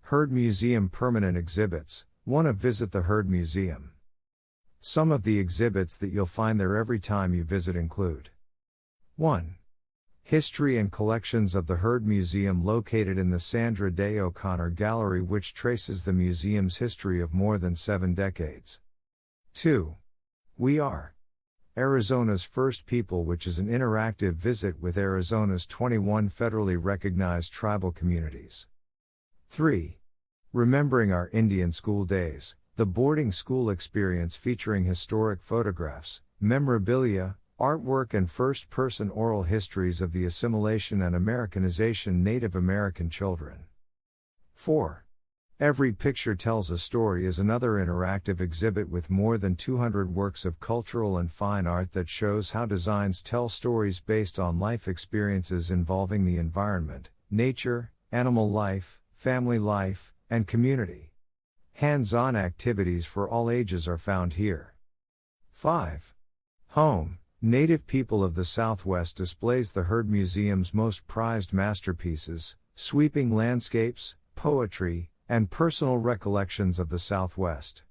Heard Museum Permanent Exhibits. 1. Visit the Heard Museum. Some of the exhibits that you'll find there every time you visit include 1. History and collections of the Heard Museum located in the Sandra Day O'Connor Gallery, which traces the museum's history of more than 7 decades. 2. We Are Arizona's First People, which is an interactive visit with Arizona's 21 federally recognized tribal communities. 3. Remembering Our Indian School Days, the boarding school experience featuring historic photographs, memorabilia, artwork and first-person oral histories of the assimilation and Americanization Native American children. 4. Every Picture Tells a Story is another interactive exhibit with more than 200 works of cultural and fine art that shows how designs tell stories based on life experiences involving the environment, nature, animal life, family life, and community. Hands-on activities for all ages are found here. 5. Home. Native People of the Southwest displays the Heard Museum's most prized masterpieces, sweeping landscapes, poetry, and personal recollections of the Southwest.